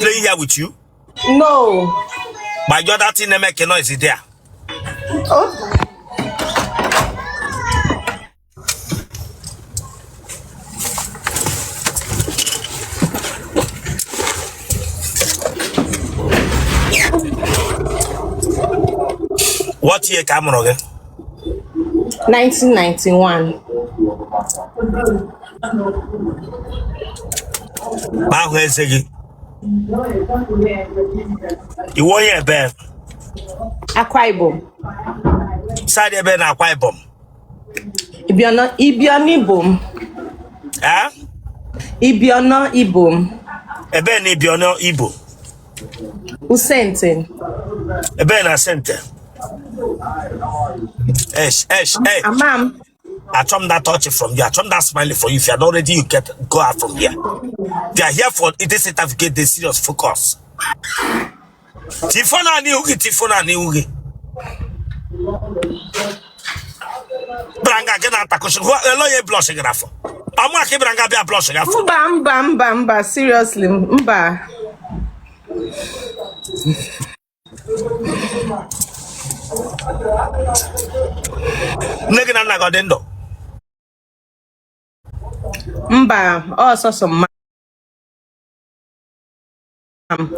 playing here with you? No. My God, that thing make a noise there. Oh. What year camera again? 1991. You want your bed? Akwaibom. Side your bed Akwaibom. Ibom. Huh? Ibom. Ebe ni Ibiono Igbo. Usente. Ebe na center. Hey. Amam. I try that touch from you. I try that smiley for you. If you're not ready, you go out from here. If you are here for it certificate, the serious focus. Tifona ni ugi. Branga gena takushin. Hello, you blushing enough. I'm not branga be blushing enough. Mba. Seriously, mba. Nigga na godendo. Mba, also some Don't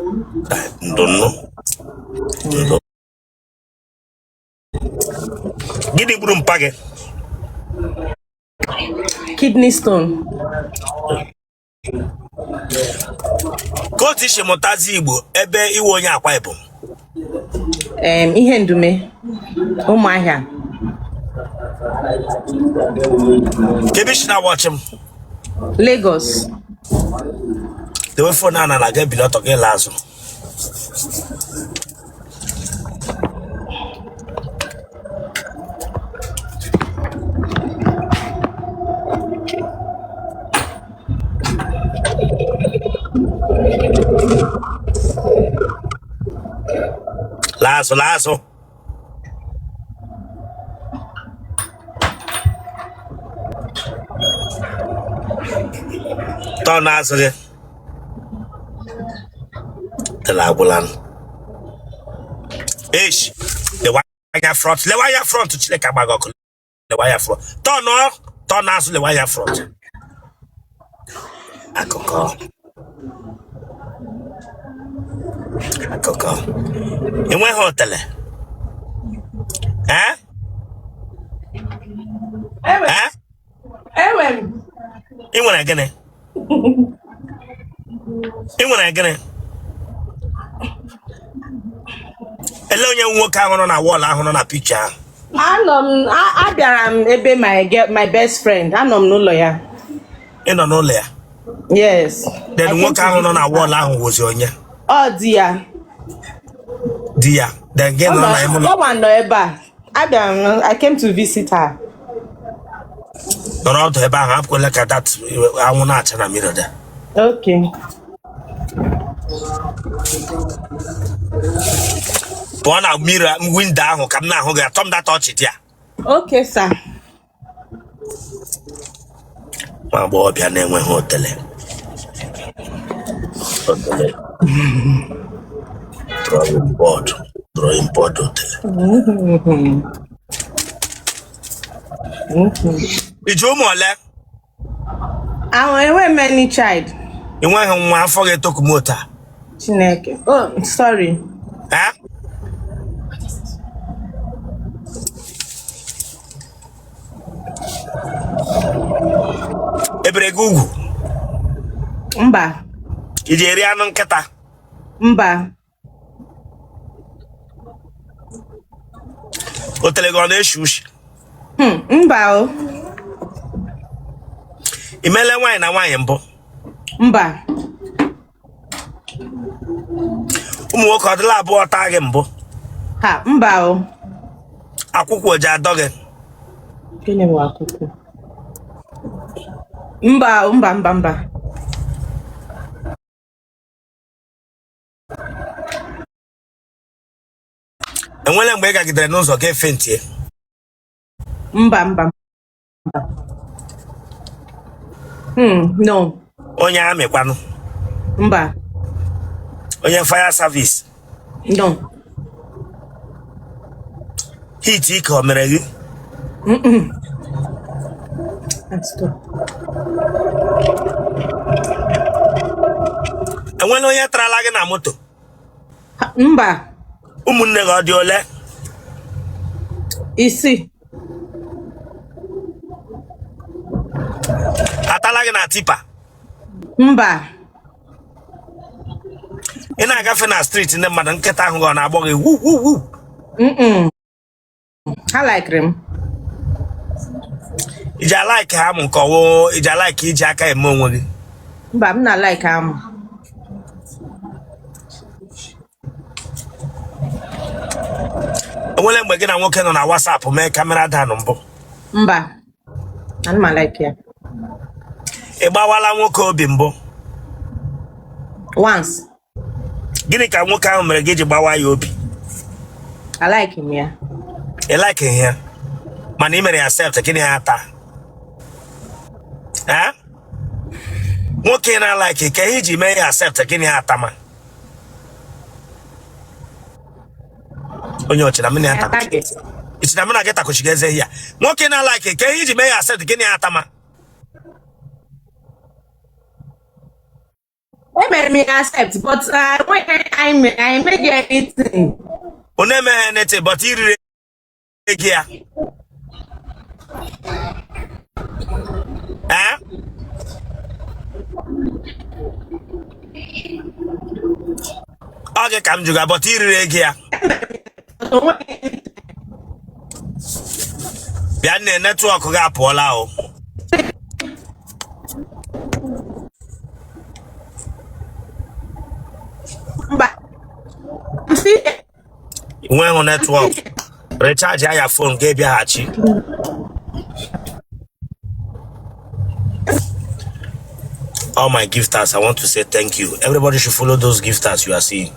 know. Gini buru mpage. Kidney stone. Kotishi motazi Igbo ebe iwe onye Akwaibom. Ihe ndume. Ụmụahịa. Kebishina watch him. Lagos. The way for Nana na get bilot again Lazo. Lazo. Turn again. The Labulan. Ish. The wire front to check about the wire front. Turn us the wire front. Akoko. In where hotel? Huh? In when again? Hello, young worker on a wall, on a picture. I ebe my best friend. No lawyer. You don't know lawyer. Yes. Then work on a wall, was your yeah. Oh dear. Then get on no I came to visit her. Don't out to have to look at that. I want not turn a mirror there. Okay. One mirror win down, come now, Tom that touch it, yeah. Okay, sir. My boy, your name went Otele. Drawing board Otele. Did you more left? I went many child. You went home, I forget to come motor. Chineke. Oh, sorry. Huh? Ebregugu. Mba. Ijeri anu nketa. Mba. Otele gone shush. Mba o. Imele wine na wine mbo. Mba. Umu nwoke ọdịla abụọ taa gị mbụ. Ha, mba o. Akwụkwọ ji adọ gị. Gịnị bụ akwụkwọ? Mba. Enwere mgbe ị gagidere n'ụzọ ka efe ntie? Mba. No. Onye amị kwanụ? Mba. Onye fire service. No. Heat ike o mere gị? Enwere onye trala gị na moto? Mba. Ụmụnne gị ọ dị ole? Isi. Atala gị na tipa? Mba. Ị na-agafe na street ndị mmadụ nkịta ahụ gị ọ na-agbọ gị wu wu wu? Ha like m. Iji alaiki ha nke ọwụ iji alaiki iji aka eme onwe gị? Mba, m na like Amu. Onwere mgbe gị na nwoke nọ na WhatsApp mee kamera danụ mbụ? Mba. Ana m like ya. Ị gbawala nwoke obi mbụ? Once. Gịnị ka nwoke ahụ mere gị iji gbawa ya obi? I like him, yeah. Ị like ya? Mana ị mere ya accept gịnị ya taa? Nwoke na-like ka ihe iji mee ya accept gịnị ya atama? Onye ọchịna m na-ata. Ichina m na gị takwuchiga eze ya. Nwoke na-like ka ihe iji mee ya accept gịnị ya atama? I made me accept, but I made anything. One me anything, but he really here. Okay, come juga, but he really here. Biane network ga pola o. When on network, recharge your phone, gave you hachi. All my gifters, I want to say thank you. Everybody should follow those gifters you are seeing.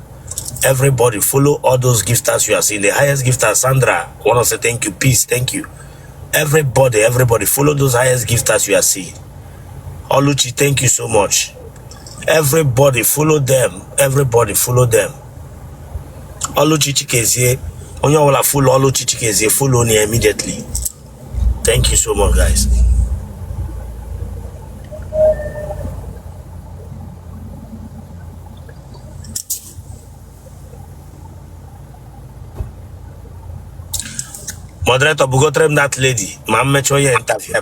Everybody follow all those gifters you are seeing. The highest gifter, Sandra, I want to say thank you. Peace, thank you. Everybody follow those highest gifters you are seeing. Oluchi, thank you so much. Everybody follow them. Everybody follow them. Oluchi Chikezie, onye wala follow Oluchi Chikezie, follow me immediately. Thank you so much, guys. Moderator, bugotrem that lady. Mama choye interview.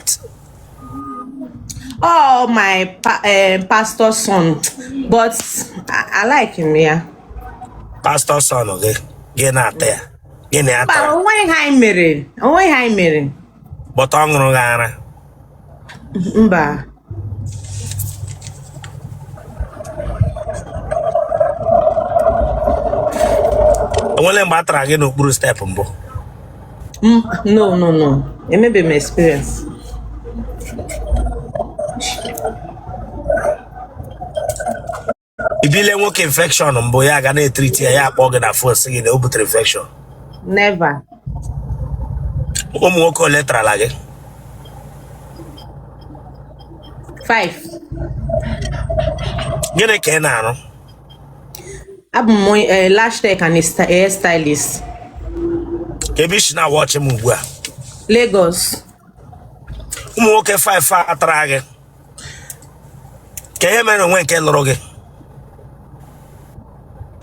Oh, my pastor's son, but I like him, yeah. Pastor son, okay? Get out there. Get out there. But when I married, But I'm gonna Mba. only matter again no blue step mbo. No. It may be my experience. If you let work infection mbo ya ga na treat ya akpọ na phone sị gị na obutere infection. Never. Ụmụ nwoke ole trala gị? 5. Gịnị ka ị na-arụ? Abụ m lash tech and hair stylist. Ebe isi na watch m ugbu a. Lagos. Ụmụ nwoke 5 atara gị. Ka ihe mere onwe nke lụrụ gị?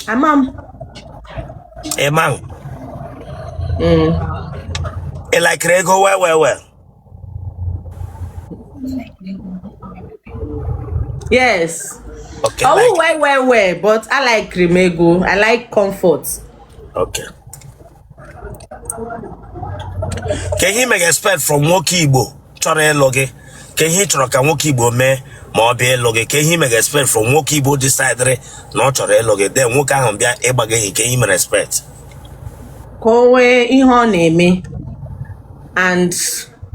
Amam. Emang. I like ego well. Yes. Okay. Oh, Like, well, but I like Remego. I like comfort. okay. Can he make expect from nwoke Igbo chọrọ ịlụ gị? Ka ihe chọrọ ka nwoke Igbo mee ma ọ bịa ịlụ gị? Ka ihe make expect from nwoke Igbo decide na ọ chọrọ ịlụ gị? Then nwoke ahụ bịa ịgba gị ka ihe mere expect. Ka o nwee ihe ọ na-eme and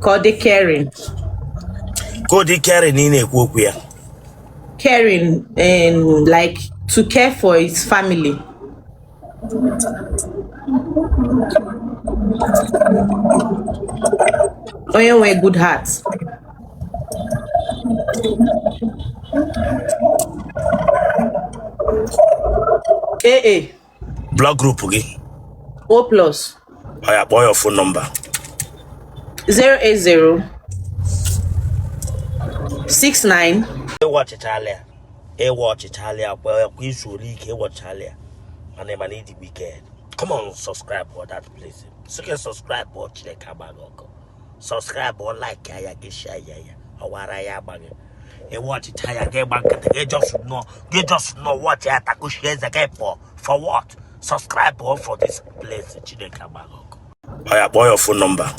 ka ọ dị caring. Ka ọ dị caring na ị na-ekwu okwu ya. Caring and like to care for his family. Onye nwee good heart. AA. Block group again. O plus. Oh yeah, boy, your phone number. 080 69. Watch Italia. Watch Italia. Well, we should watch Italia. My name is the weekend. Come on, subscribe for that place. So you can subscribe or check out. Subscribe or like ya get share ya. Or what I am banging. You watch Italia get back. You just know what you have to share the game for what? Subscribe or for this place. Oh yeah, boy, your phone number.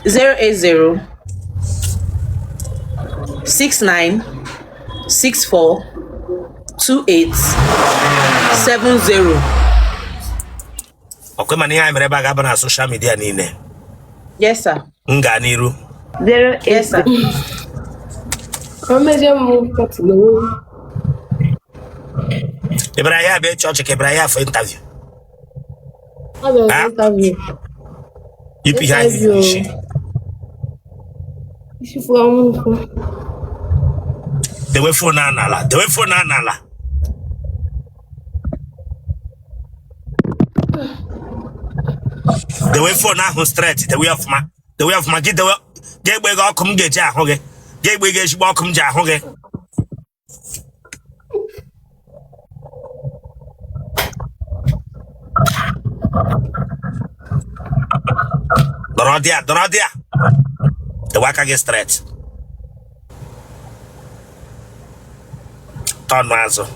080 69 64 28 70. Okay, man, I'm ready to social media. Yes, sir. Nganiru. 08. Yes, sir. Ibrahim be church Ibrahim for interview. Interview. You behind you. The way for Nala. The way for Nala. The way for now straight. The way of my. The way of my get the way. Get where go come get ya. Okay. Get where get you welcome ja. Okay. Dorodia. The waka get straight. Turn mazo.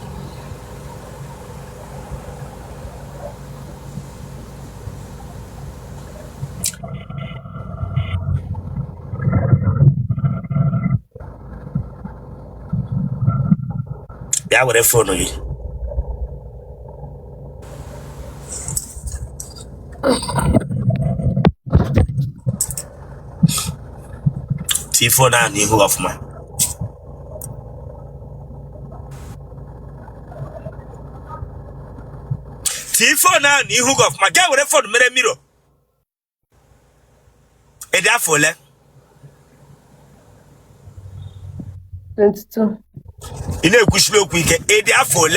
Yeah, with a phone on you. T4 now, you of my. T4 now, you hook of my guy with a phone, mirror. A therefore, 22. you know, Kushlo quick, a therefore,